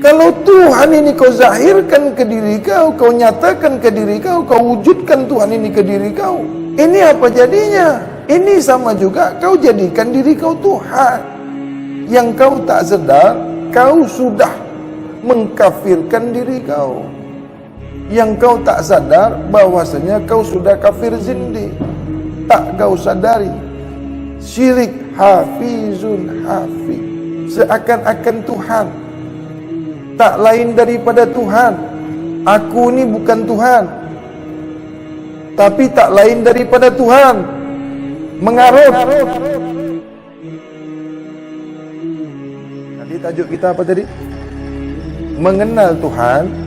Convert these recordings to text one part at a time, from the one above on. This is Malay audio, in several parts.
Kalau Tuhan ini kau zahirkan ke diri kau, kau nyatakan ke diri kau, kau wujudkan Tuhan ini ke diri kau, ini apa jadinya? Ini sama juga kau jadikan diri kau Tuhan. Yang kau tak sedar, kau sudah mengkafirkan diri kau. Yang kau tak sadar bahwasanya kau sudah kafir zindi. Tak kau sadari. Syirik hafizun hafiz. Seakan-akan Tuhan. Tak lain daripada Tuhan. Aku ni bukan Tuhan. Tapi tak lain daripada Tuhan. Mengarut. Tadi tajuk kita apa tadi? Mengenal Tuhan.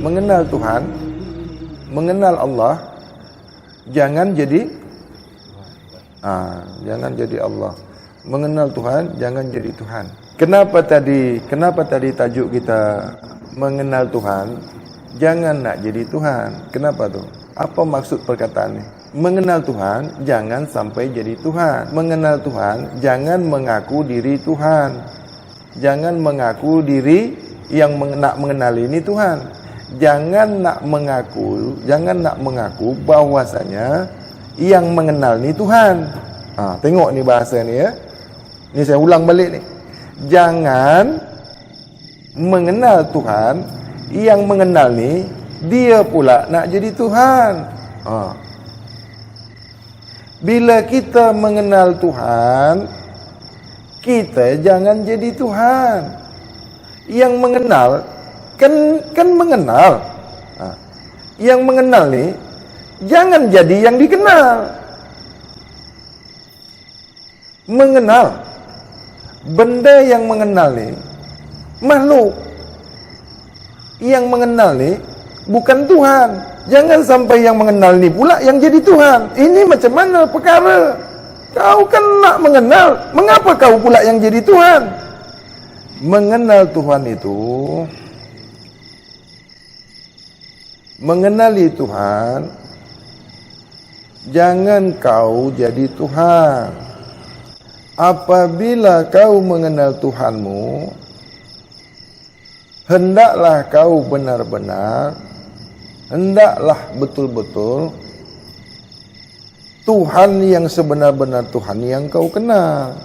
Mengenal Tuhan, mengenal Allah, jangan jadi jangan jadi Allah. Mengenal Tuhan, jangan jadi Tuhan. Kenapa tadi tajuk kita mengenal Tuhan, jangan nak jadi Tuhan? Kenapa tu? Apa maksud perkataan ini? Mengenal Tuhan, jangan sampai jadi Tuhan. Mengenal Tuhan, jangan mengaku diri Tuhan. Jangan mengaku diri yang nak mengenal ini Tuhan. Jangan nak mengaku bahwasanya yang mengenal ni Tuhan. Tengok ni bahasa ni ya. Ni saya ulang balik ni. Jangan mengenal Tuhan, yang mengenal ni dia pula nak jadi Tuhan. Bila kita mengenal Tuhan, kita jangan jadi Tuhan. Yang mengenal kan mengenal. Yang mengenal ni jangan jadi yang dikenal. Mengenal benda yang mengenal ni makhluk. Yang mengenal ni bukan Tuhan. Jangan sampai yang mengenal ni pula yang jadi Tuhan. Ini macam mana perkara? Kau kan nak mengenal, mengapa kau pula yang jadi Tuhan? Mengenal Tuhan itu, mengenali Tuhan, jangan kau jadi Tuhan. Apabila kau mengenal Tuhanmu, hendaklah kau benar-benar, hendaklah betul-betul Tuhan yang sebenar-benar Tuhan yang kau kenal.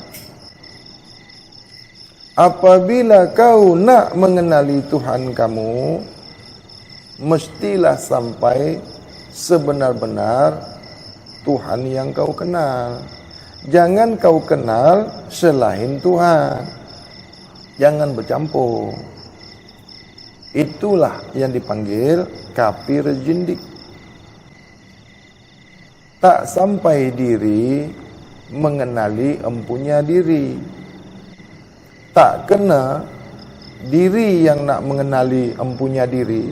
Apabila kau nak mengenali Tuhan kamu, mestilah sampai sebenar-benar Tuhan yang kau kenal. Jangan kau kenal selain Tuhan. Jangan bercampur. Itulah yang dipanggil kafir zindik. Tak sampai diri mengenali empunya diri. Tak kena diri yang nak mengenali empunya diri.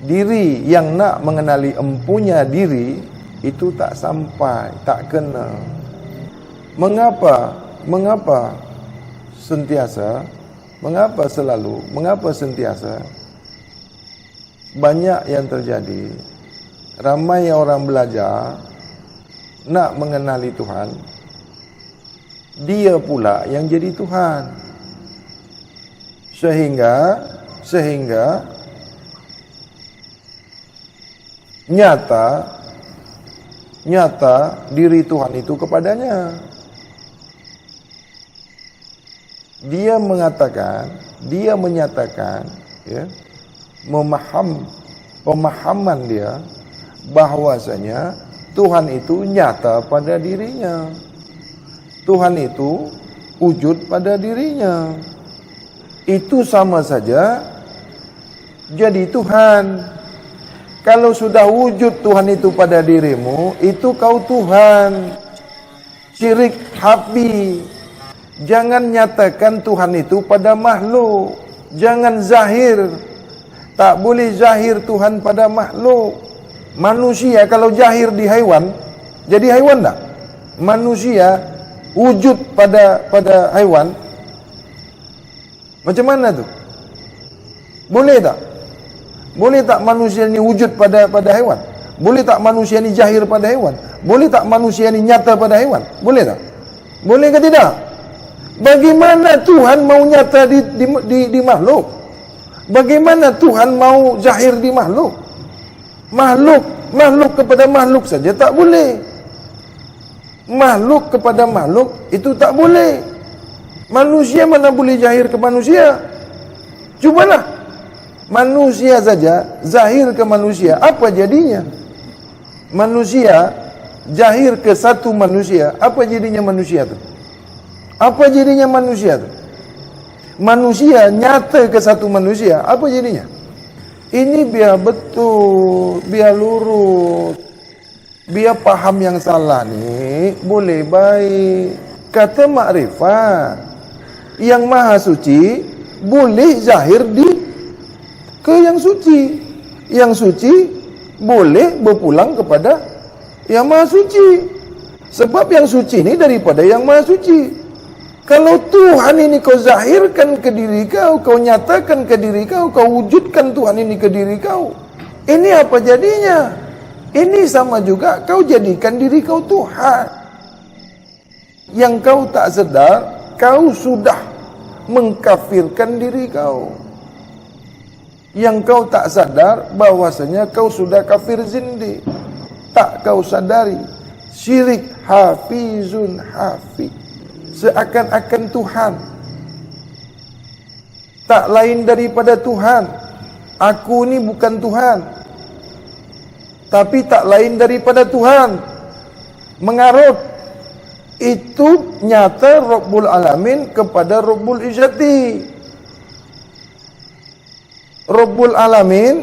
Diri yang nak mengenali empunya diri itu tak sampai, tak kena. Mengapa sentiasa, mengapa selalu, mengapa sentiasa banyak yang terjadi? Ramai orang belajar nak mengenali Tuhan, dia pula yang jadi Tuhan. Sehingga nyata diri Tuhan itu kepadanya. Dia menyatakan ya, pemahaman dia bahwasanya Tuhan itu nyata pada dirinya. Tuhan itu wujud pada dirinya. Itu sama saja jadi Tuhan. Kalau sudah wujud Tuhan itu pada dirimu, itu kau Tuhan. Syirik hafi. Jangan nyatakan Tuhan itu pada makhluk. Jangan zahir. Tak boleh zahir Tuhan pada makhluk. Manusia kalau zahir di haiwan, jadi haiwan tak? Manusia wujud pada haiwan, macam mana tu? Boleh tak? Boleh tak manusia ni wujud pada haiwan? Boleh tak manusia ni zahir pada haiwan? Boleh tak manusia ni nyata pada haiwan? Boleh tak? Boleh ke tidak? Bagaimana Tuhan mau nyata di makhluk? Bagaimana Tuhan mau zahir di makhluk? Makhluk kepada makhluk saja tak boleh. Makhluk kepada makhluk itu tak boleh. Manusia mana boleh zahir ke manusia? Cubalah. Manusia saja zahir ke manusia, apa jadinya? Manusia zahir ke satu manusia, apa jadinya manusia tu? Apa jadinya manusia tu? Manusia nyata ke satu manusia, apa jadinya? Ini biar betul, biar lurus, biar paham yang salah ni boleh baik. Kata makrifat, yang maha suci boleh zahir ke yang suci. Yang suci boleh berpulang kepada yang maha suci. Sebab yang suci ni daripada yang maha suci. Kalau Tuhan ini kau zahirkan ke diri kau, kau nyatakan ke diri kau, kau wujudkan Tuhan ini ke diri kau, ini apa jadinya? Ini sama juga kau jadikan diri kau Tuhan. Yang kau tak sedar, kau sudah mengkafirkan diri kau. Yang kau tak sadar bahwasanya kau sudah kafir zindi. Tak kau sadari. Syirik hafizun hafiz. Seakan-akan Tuhan. Tak lain daripada Tuhan. Aku ni bukan Tuhan. Tapi tak lain daripada Tuhan. Mengarut. Itu nyata Rabbul Alamin kepada Rabbul Izzati. Rabbul Alamin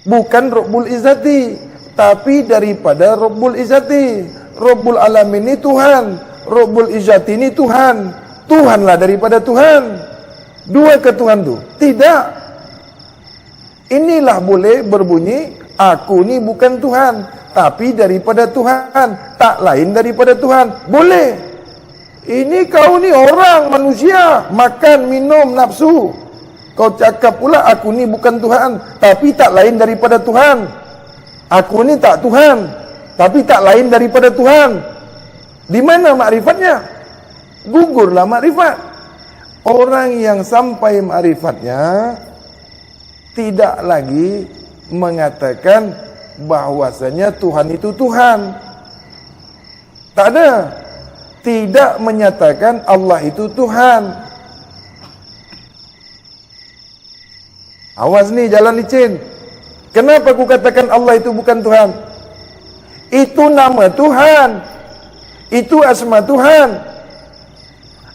bukan Rabbul Izzati, tapi daripada Rabbul Izzati. Rabbul Alamin ini Tuhan, Rabbul Izzati ini Tuhan. Tuhanlah daripada Tuhan. Dua ke Tuhan tu? Tidak. Inilah boleh berbunyi, aku ni bukan Tuhan, tapi daripada Tuhan, tak lain daripada Tuhan. Boleh. Ini kau ni orang, manusia, makan, minum, nafsu. Kau cakap pula, aku ni bukan Tuhan, tapi tak lain daripada Tuhan. Aku ni tak Tuhan, tapi tak lain daripada Tuhan. Di mana makrifatnya? Gugurlah makrifat. Orang yang sampai makrifatnya tidak lagi mengatakan bahwasanya Tuhan itu Tuhan. Tak ada. Tidak menyatakan Allah itu Tuhan. Awas ni jalan licin. Kenapa aku katakan Allah itu bukan Tuhan? Itu nama Tuhan. Itu asma Tuhan.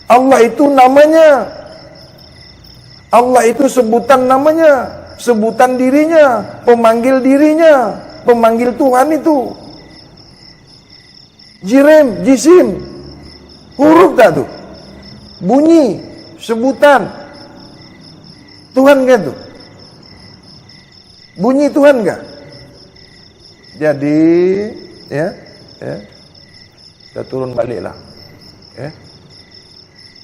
Allah itu namanya. Allah itu sebutan namanya, sebutan dirinya, pemanggil dirinya, pemanggil Tuhan itu. Jirim, jisim, huruf tak tu? Bunyi, sebutan. Tuhan kan tu? Bunyi Tuhan enggak? Jadi, ya, kita turun baliklah.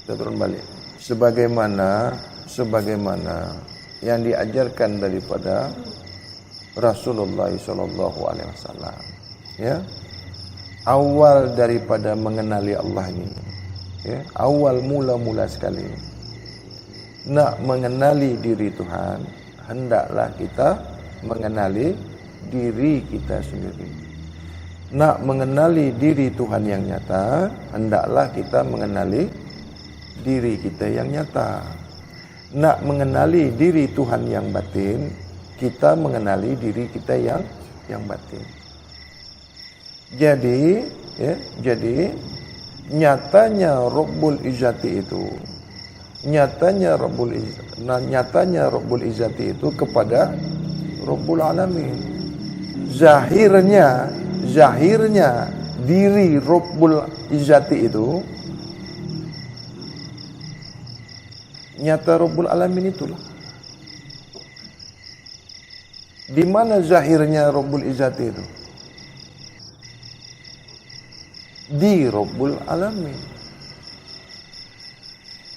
Kita turun balik. Sebagaimana yang diajarkan daripada Rasulullah SAW. Ya, awal daripada mengenali Allah ini, ya, awal mula-mula sekali nak mengenali diri Tuhan, hendaklah kita mengenali diri kita sendiri. Nak mengenali diri Tuhan yang nyata, hendaklah kita mengenali diri kita yang nyata. Nak mengenali diri Tuhan yang batin, kita mengenali diri kita yang batin. Jadi, ya, nyatanya Rabbul Izzati itu, nyatanya Rabbul Izzati itu kepada Rabbul Alamin. Zahirnya diri Rabbul Izzati itu nyata Rabbul Alamin itulah. Di mana zahirnya Rabbul Izzati itu? Di Rabbul Alamin.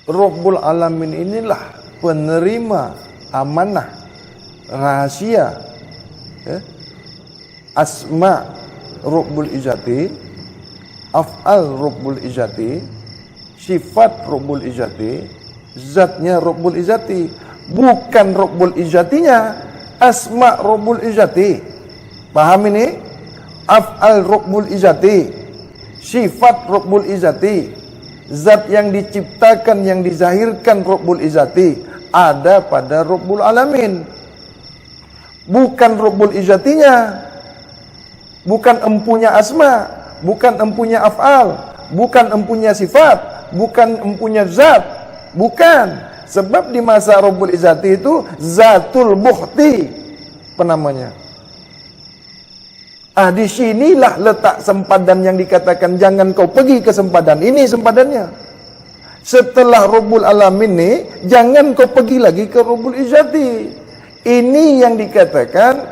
Rabbul Alamin inilah penerima amanah rahasia, ya, asma Rabbul Izzati, af'al Rabbul Izzati, sifat Rabbul Izzati, zatnya Rabbul Izzati, bukan Rabbul Izzatinya, asma Rabbul Izzati. Paham ini? Af'al Rabbul Izzati, sifat Rabbul Izzati, zat yang diciptakan, yang dizahirkan Rabbul Izzati ada pada Rabbul Alamin. Bukan Rabbul Izzatinya, bukan empunya asma, bukan empunya af'al, bukan empunya sifat, bukan empunya zat, bukan. Sebab di masa Rabbul Izzati itu zatul bukhti penamanya. Di sinilah letak sempadan yang dikatakan jangan kau pergi ke sempadan. Ini sempadannya. Setelah Rabbul Alamin ni, jangan kau pergi lagi ke Rabbul Izzati. Ini yang dikatakan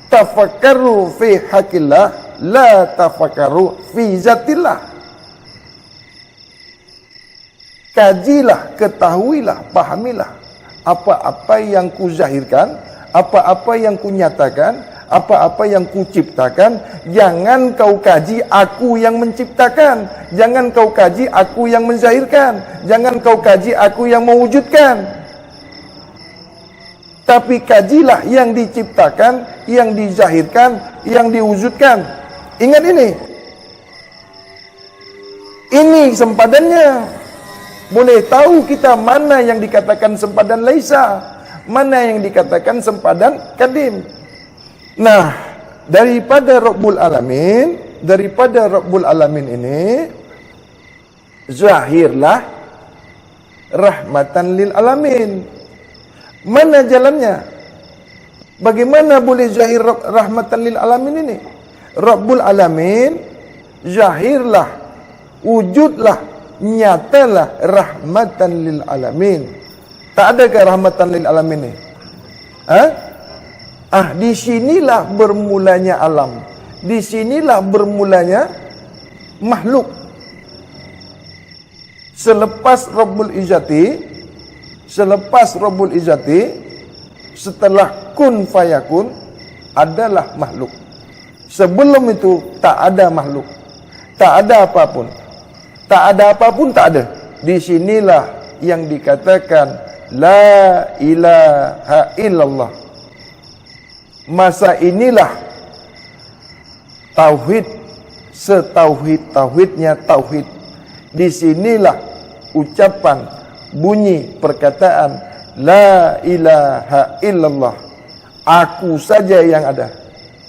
tafakkaru fi hakillah, la tafakkaru fi zatillah. Kajilah, ketahuilah, pahamilah apa-apa yang ku zahirkan, apa-apa yang ku nyatakan, apa-apa yang ku ciptakan. Jangan kau kaji aku yang menciptakan, jangan kau kaji aku yang menzahirkan, jangan kau kaji aku yang mewujudkan. Tapi kajilah yang diciptakan, yang dizahirkan, yang diwujudkan. Ingat ini. Ini sempadannya. Boleh tahu kita mana yang dikatakan sempadan laisa, mana yang dikatakan sempadan kadim. Nah, daripada Rabbul Alamin ini, zahirlah rahmatan lil alamin. Mana jalannya? Bagaimana boleh zahir rahmatan lil alamin ini? Rabbul Alamin, zahirlah, wujudlah, nyatalah rahmatan lil alamin. Tak adakah rahmatan lil alamin ini? Di sinilah bermulanya alam. Di sinilah bermulanya makhluk. Selepas Rabbul Izzati, setelah kun fayakun, adalah makhluk. Sebelum itu tak ada makhluk, tak ada apapun, tak ada. Di sinilah yang dikatakan la ilaha illallah. Masa inilah tauhid setauhid-tauhidnya tauhid. Di sinilah ucapan, bunyi perkataan la ilaha illallah. Aku saja yang ada,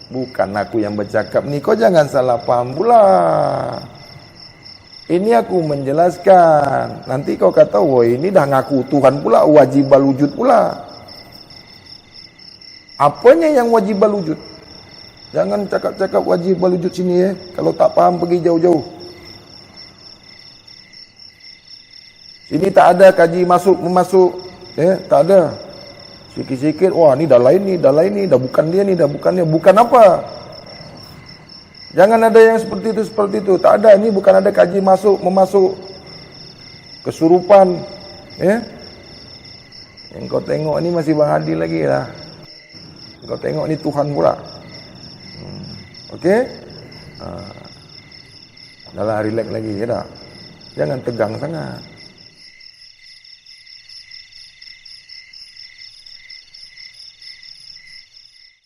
bukan aku yang bercakap ni. Kau jangan salah paham pula. Ini aku menjelaskan. Nanti kau kata, wah ini dah ngaku Tuhan pula, wajibal wujud pula. Apanya yang wajibal wujud? Jangan cakap-cakap wajibal wujud sini Kalau tak faham pergi jauh-jauh. Sini tak ada kaji masuk-memasuk. Tak ada. Sikit-sikit, wah ni dah lain ni, dah bukan dia ni, dah bukan dia. Bukan apa? Jangan ada yang seperti itu. Tak ada, ni bukan ada kaji masuk-memasuk. Kesurupan. Yang kau tengok ni masih Bang Hadi lagi lah. Kau tengok ni Tuhan pula. Okey? Dah lah, relax lagi, ya tak? Jangan tegang sangat.